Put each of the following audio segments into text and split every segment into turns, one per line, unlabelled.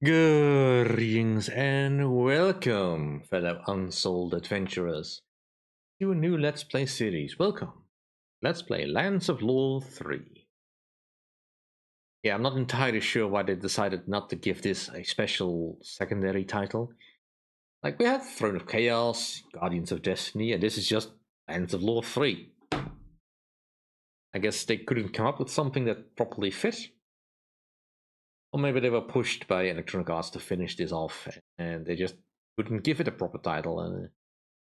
Greetings and welcome, fellow unsouled adventurers, to a new Let's Play series. Welcome. Let's play Lands of Lore 3. Yeah, I'm not entirely sure why they decided not to give this a special secondary title. Like, we had Throne of Chaos, Guardians of Destiny, and this is just Lands of Lore 3. I guess they couldn't come up with something that properly fit. Or maybe they were pushed by Electronic Arts to finish this off, and they just couldn't give it a proper title. And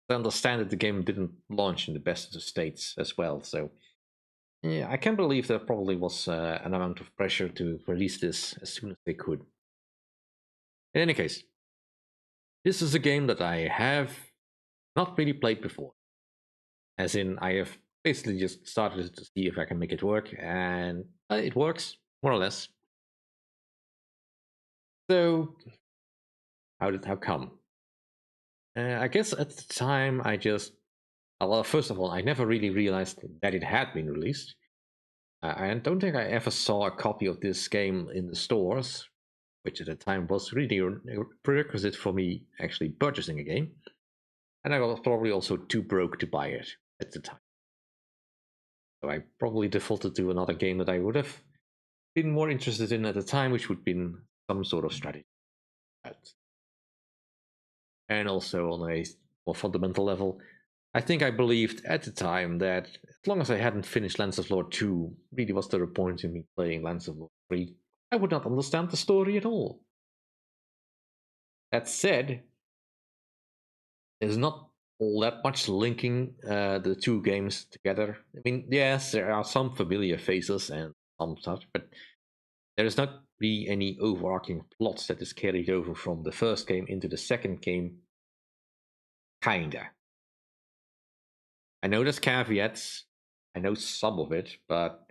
I understand that the game didn't launch in the best of the states as well, so yeah, I can believe there probably was an amount of pressure to release this as soon as they could. In any case, this is a game that I have not really played before. As in, I have basically just started to see if I can make it work, and it works, more or less. So, how come? I guess at the time I just well, first of all, I never really realized that it had been released. I don't think I ever saw a copy of this game in the stores, which at the time was really a prerequisite for me actually purchasing a game. And I was probably also too broke to buy it at the time. So I probably defaulted to another game that I would have been more interested in at the time, which would have been some sort of strategy. And also on a more fundamental level, I think I believed at the time that as long as I hadn't finished Lands of Lore 2, really was there a point in me playing Lands of Lore 3? I would not understand the story at all. That said, there's not all that much linking the two games together. I mean, yes, there are some familiar faces and some such, but there is not really any overarching plots that is carried over from the first game into the second game. Kinda. I know there's caveats. I know some of it, but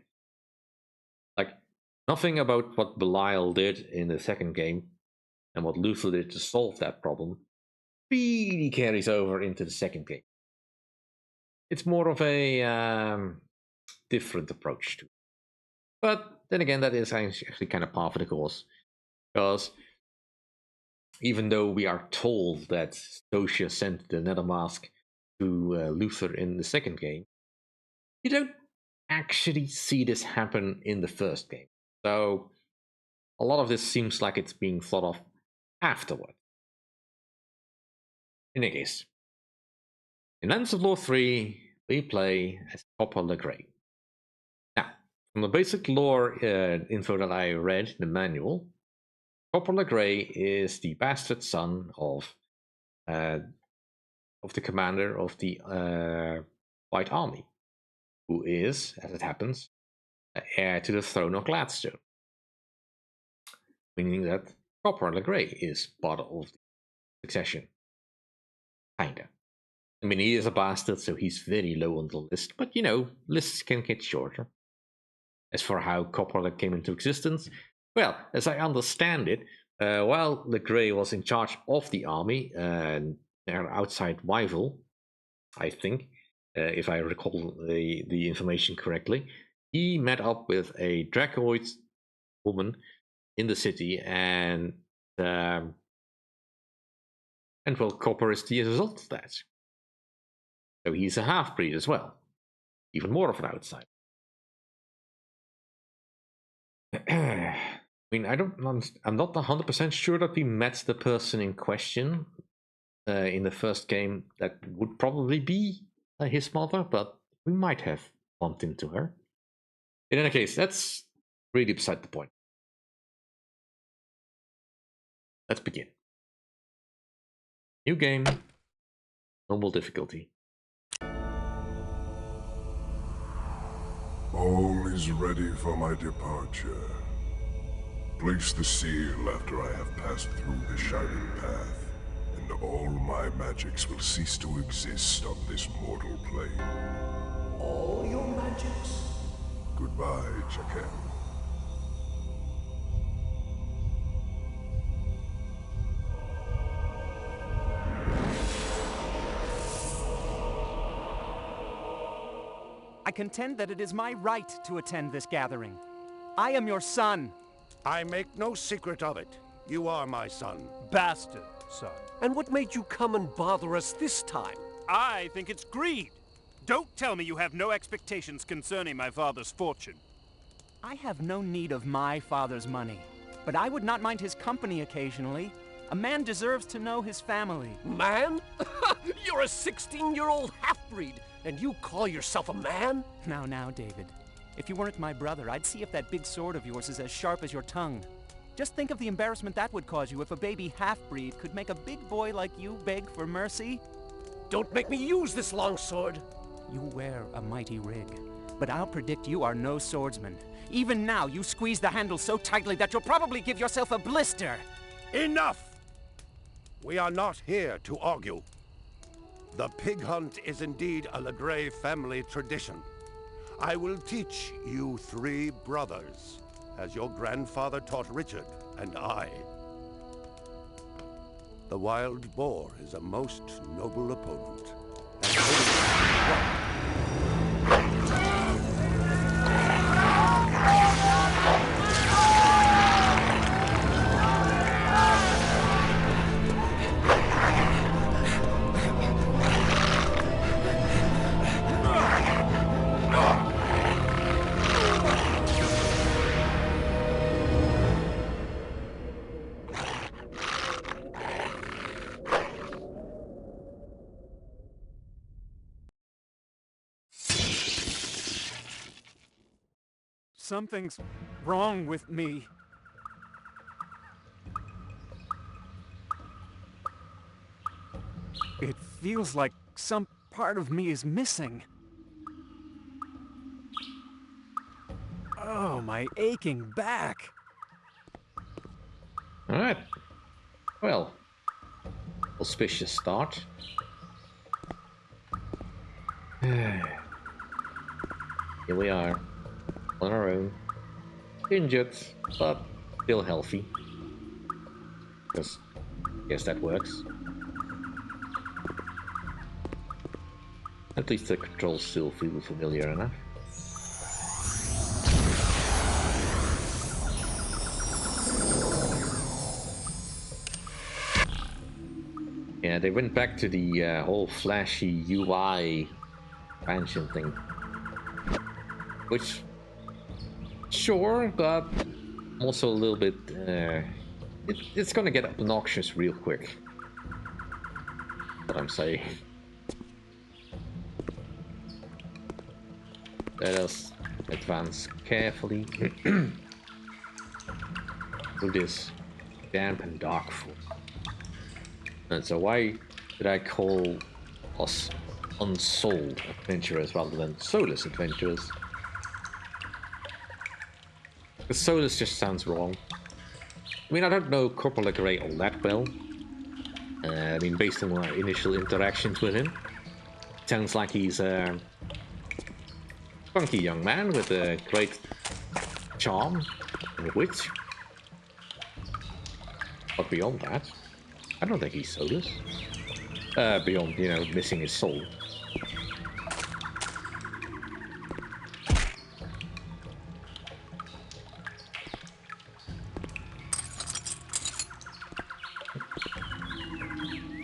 like nothing about what Belial did in the second game and what Luther did to solve that problem really carries over into the second game. It's more of a different approach to it. But then again, that is actually kind of par for the course. Because even though we are told that Stocia sent the Nethermask to Luther in the second game, you don't actually see this happen in the first game. So a lot of this seems like it's being thought of afterward. In any case, in Lands of Lore 3, we play as Copper LeGré. Now, from the basic lore info that I read in the manual, Copper LeGré is the bastard son of the commander of the White Army, who is, as it happens, heir to the throne of Gladstone. Meaning that Copper LeGré is part of the succession. Kinda. I mean, he is a bastard, so he's very low on the list, but you know, lists can get shorter. As for how Copper came into existence, well, as I understand it, while LeGré was in charge of the army, their outside rival, I think, if I recall the information correctly, he met up with a Dracoid woman in the city, and well, Copper is the result of that. So he's a half-breed as well, even more of an outsider. I mean, I'm not 100% sure that we met the person in question in the first game that would probably be his mother, but we might have bumped into her. In any case, that's really beside the point. Let's begin. New game, normal difficulty.
All is ready for my departure. Place the seal after I have passed through the shining path, and all my magics will cease to exist on this mortal plane.
All your magics?
Goodbye, Chakel.
I contend that it is my right to attend this gathering. I am your son.
I make no secret of it.
You are my son.
Bastard, son.
And what made you come and bother us this time?
I think it's greed. Don't tell me you have no expectations concerning my father's fortune. I have no need of my father's money, but I would not mind his company occasionally. A man deserves to know his family.
Man? You're a 16-year-old half-breed, and you call yourself a man?
Now, David. If you weren't my brother, I'd see if that big sword of yours is as sharp as your tongue. Just think of the embarrassment that would cause you if a baby half-breed could make a big boy like you beg for mercy.
Don't make me use this longsword.
You wear a mighty rig, but I'll predict you are no swordsman. Even now, you squeeze the handle so tightly that you'll probably give yourself a blister.
Enough! We are not here to argue. The pig hunt is indeed a LeGré family tradition. I will teach you three brothers, as your grandfather taught Richard and I. The wild boar is a most noble opponent.
Something's wrong with me. It feels like some part of me is missing. Oh, my aching back.
Alright. Well, auspicious start. Here we are, on our own. Injured, but still healthy. Because, yes, that works. At least the controls still feel familiar enough. Yeah, they went back to the whole flashy UI expansion thing. Which, sure, but also a little bit, it's gonna get obnoxious real quick. What I'm saying. Let us advance carefully through this damp and dark forest. And so why did I call us unsouled adventurers rather than soulless adventurers? Because soulless just sounds wrong. I mean, I don't know Copper LeGré all that well. I mean, based on our initial interactions with him, it sounds like he's a funky young man with a great charm and wit. But beyond that, I don't think he's soulless. Beyond, you know, missing his soul.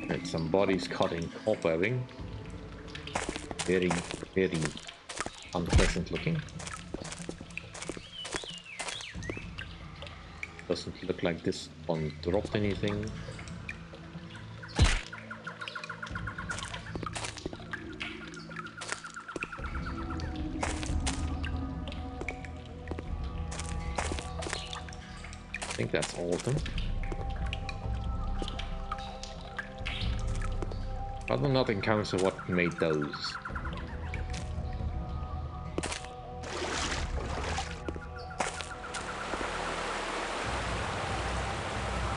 And some bodies cutting copper. Very, very unpleasant looking. Doesn't look like this one dropped anything. I think that's all of them. I will not encounter what made those.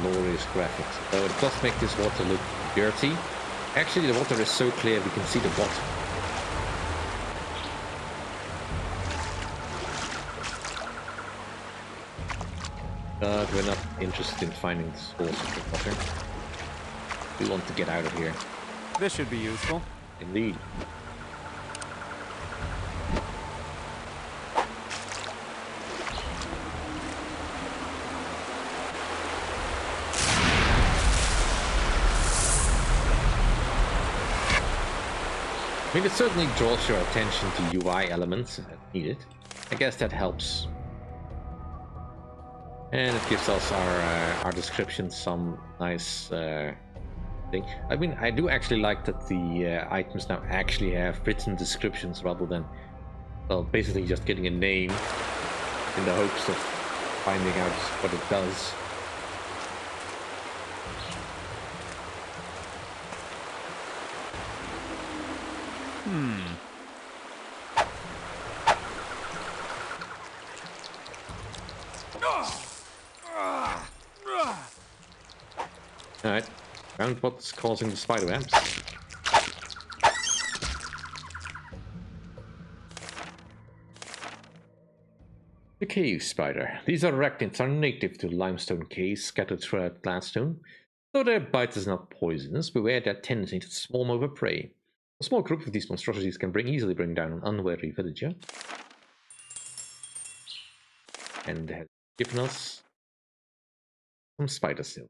Glorious graphics. Though it does make this water look dirty. Actually, the water is so clear we can see the bottom. But we're not interested in finding the source of the water. We want to get out of here.
This should be useful.
Indeed. mean, it certainly draws your attention to UI elements as needed. I guess that helps. And it gives us our description some nice thing. I mean, I do actually like that the items now actually have written descriptions rather than, well, basically just getting a name in the hopes of finding out what it does. Alright, found what's causing the spider webs. The cave spider. These arachnids are native to limestone caves scattered throughout Gladstone. Though their bite is not poisonous, beware their tendency to swarm over prey. A small group of these monstrosities can easily bring down an unwary villager. And has given us some spider silk.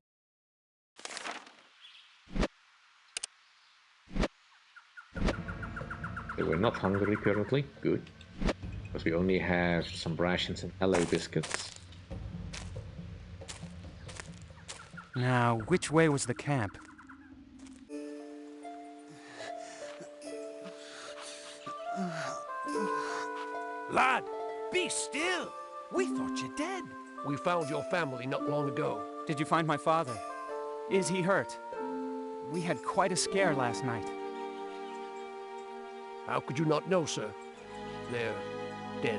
So we're not hungry currently, good. Because we only have some rations and hello biscuits.
Now, which way was the camp?
Lad, be still! We thought you dead. We found your family not long ago.
Did you find my father? Is he hurt? We had quite a scare last night.
How could you not know, sir? They're dead.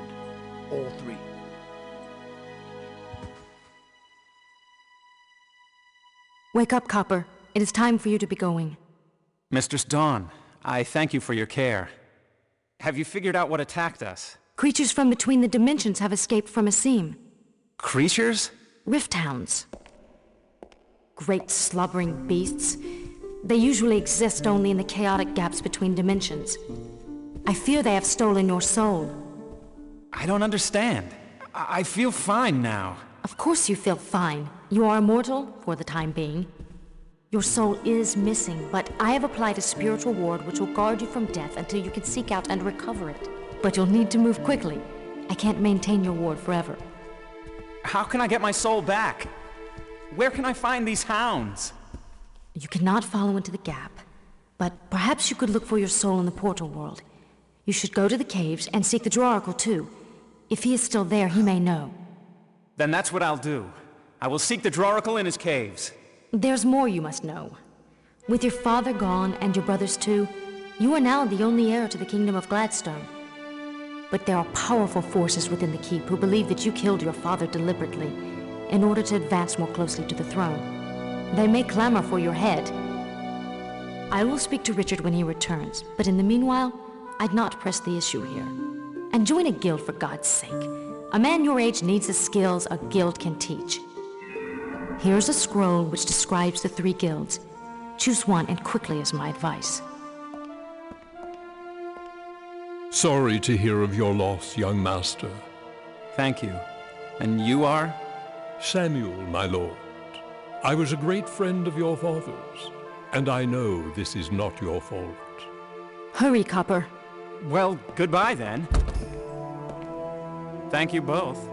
All three.
Wake up, Copper. It is time for you to be going.
Mistress Dawn, I thank you for your care. Have you figured out what attacked us?
Creatures from between the dimensions have escaped from a seam.
Creatures?
Rift hounds. Great slobbering beasts. They usually exist only in the chaotic gaps between dimensions. I fear they have stolen your soul.
I don't understand. I feel fine now.
Of course you feel fine. You are immortal, for the time being. Your soul is missing, but I have applied a spiritual ward which will guard you from death until you can seek out and recover it. But you'll need to move quickly. I can't maintain your ward forever.
How can I get my soul back? Where can I find these hounds?
You cannot follow into the gap, but perhaps you could look for your soul in the portal world. You should go to the caves and seek the Droracle too. If he is still there, he may know.
Then that's what I'll do. I will seek the Droracle in his caves.
There's more you must know. With your father gone and your brothers too, you are now the only heir to the Kingdom of Gladstone. But there are powerful forces within the Keep who believe that you killed your father deliberately in order to advance more closely to the throne. They may clamor for your head. I will speak to Richard when he returns, but in the meanwhile, I'd not press the issue here. And join a guild for God's sake. A man your age needs the skills a guild can teach. Here's a scroll which describes the 3 guilds. Choose one and quickly is my advice.
Sorry to hear of your loss, young master.
Thank you. And you are?
Samuel, my lord. I was a great friend of your father's, and I know this is not your fault.
Hurry, Copper.
Well, goodbye then. Thank you both.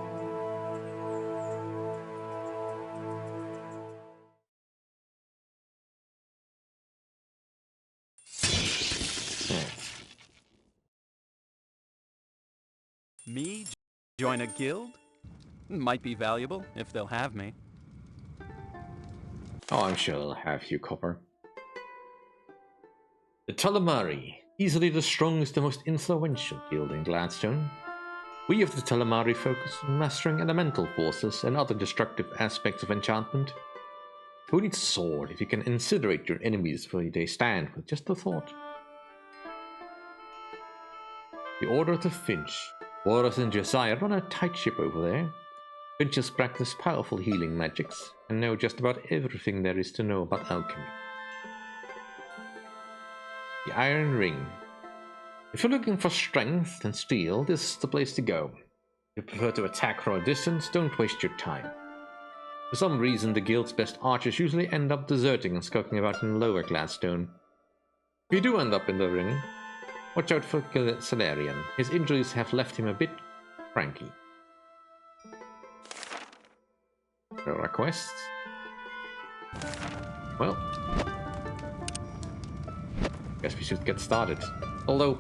Me? Join a guild? Might be valuable, if they'll have me.
Oh, I'm sure they'll have you, Copper. The Telemari, easily the strongest and most influential guild in Gladstone. We of the Telemari focus on mastering elemental forces and other destructive aspects of enchantment. Who needs a sword if you can incinerate your enemies where they stand with just a thought? The Order of the Finch. Wareth and Josiah run a tight ship over there. Finches practice powerful healing magics and know just about everything there is to know about alchemy. The Iron Ring. If you're looking for strength and steel, this is the place to go. If you prefer to attack from a distance, don't waste your time. For some reason, the guild's best archers usually end up deserting and skulking about in Lower Gladstone. If you do end up in the ring, Watch out for Salarian. His injuries have left him a bit cranky. There are quests. Well, guess we should get started. Although,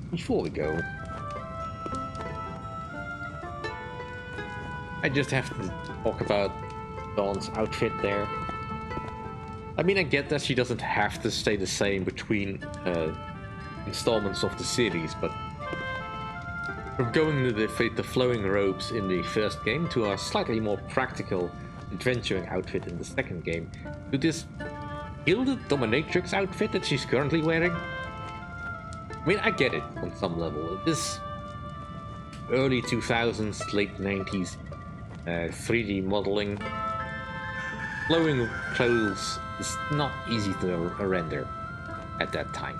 before we go, I just have to talk about Dawn's outfit there. I mean, I get that she doesn't have to stay the same between installments of the series, but from going to the flowing robes in the first game to a slightly more practical adventuring outfit in the second game, to this gilded dominatrix outfit that she's currently wearing. I mean, I get it on some level. This early 2000s, late 90s 3D modeling, flowing clothes is not easy to render at that time.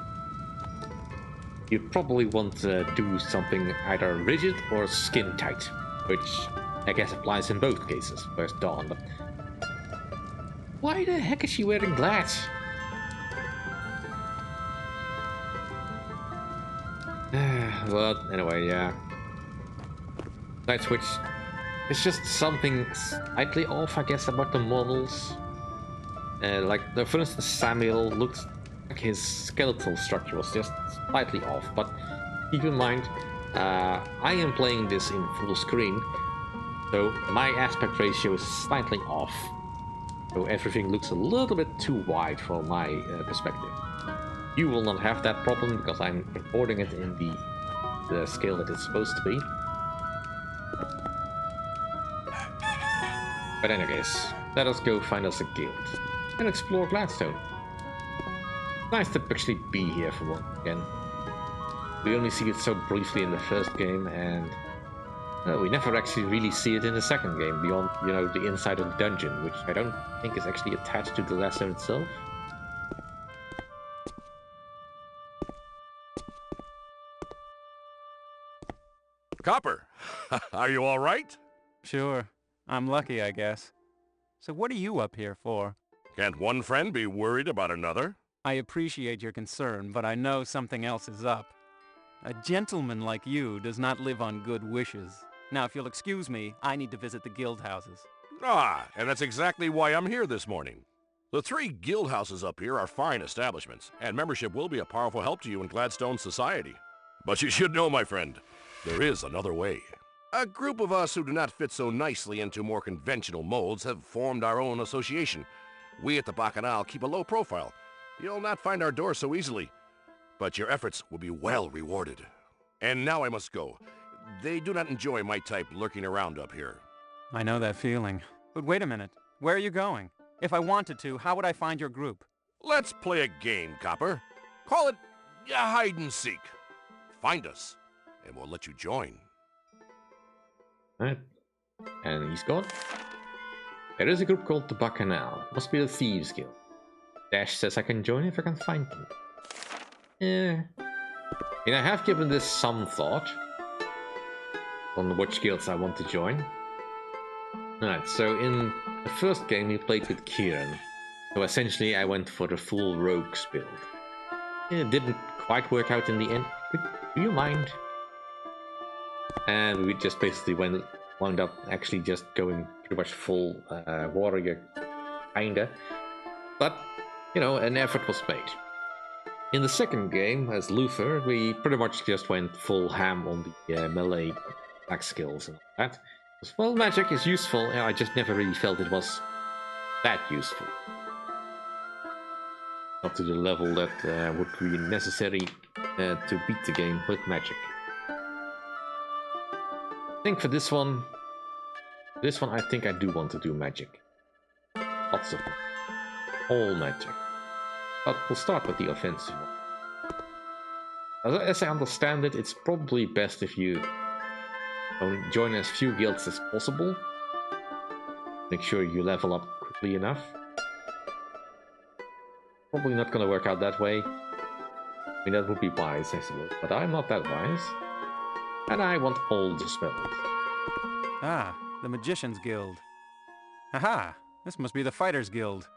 You probably want to do something either rigid or skin tight, which I guess applies in both cases. Where's Dawn? But why the heck is she wearing glass? Well, anyway, yeah. Light switch. It's just something slightly off, I guess, about the models. Like, for instance, Samuel looks like his skeletal structure was just slightly off, but keep in mind, I am playing this in full screen, so my aspect ratio is slightly off. So everything looks a little bit too wide for my perspective. You will not have that problem because I'm recording it in the scale that it's supposed to be. But anyways, let us go find us a guild and explore Gladstone. Nice to actually be here for one again. We only see it so briefly in the first game, and we never actually really see it in the second game, beyond, you know, the inside of the dungeon, which I don't think is actually attached to the Gladstone itself.
Copper, are you all right?
Sure. I'm lucky, I guess. So what are you up here for?
Can't one friend be worried about another?
I appreciate your concern, but I know something else is up. A gentleman like you does not live on good wishes. Now, if you'll excuse me, I need to visit the guild houses.
Ah, and that's exactly why I'm here this morning. The 3 guild houses up here are fine establishments, and membership will be a powerful help to you in Gladstone society. But you should know, my friend, there is another way. A group of us who do not fit so nicely into more conventional molds have formed our own association. We at the Bacchanal keep a low profile. You'll not find our door so easily, but your efforts will be well rewarded. And now I must go. They do not enjoy my type lurking around up here.
I know that feeling. But wait a minute. Where are you going? If I wanted to, how would I find your group?
Let's play a game, Copper. Call it hide and seek. Find us, and we'll let you join.
Alright. And he's gone. There is a group called the Bacchanal. Must be the Thieves Guild. Dash says I can join if I can find them. Yeah. And I have given this some thought on which guilds I want to join. Alright, so in the first game we played with Kieran. So essentially I went for the full rogues build. It didn't quite work out in the end. Do you mind? And we just basically wound up actually just going pretty much full warrior, kinda. But, you know, an effort was made. In the second game, as Luther, we pretty much just went full ham on the melee attack skills and all that. Because, well, magic is useful, and I just never really felt it was that useful. Not to the level that would be necessary to beat the game with magic. I think for this one I think I do want to do magic. Lots of magic. All magic. But we'll start with the offensive one. As I understand it, it's probably best if you join as few guilds as possible. Make sure you level up quickly enough. Probably not gonna work out that way. I mean, that would be wise, I suppose. But I'm not that wise. And I want all the spells.
Ah, the Magician's Guild. Aha! This must be the Fighters Guild.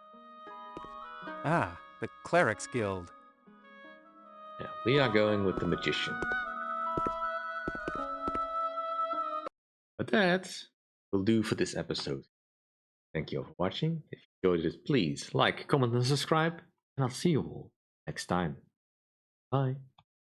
Ah, the Clerics Guild.
Yeah, We are going with the magician. But that will do for this episode. Thank you all for watching. If you enjoyed it, please like, comment, and subscribe. And I'll see you all next time. Bye.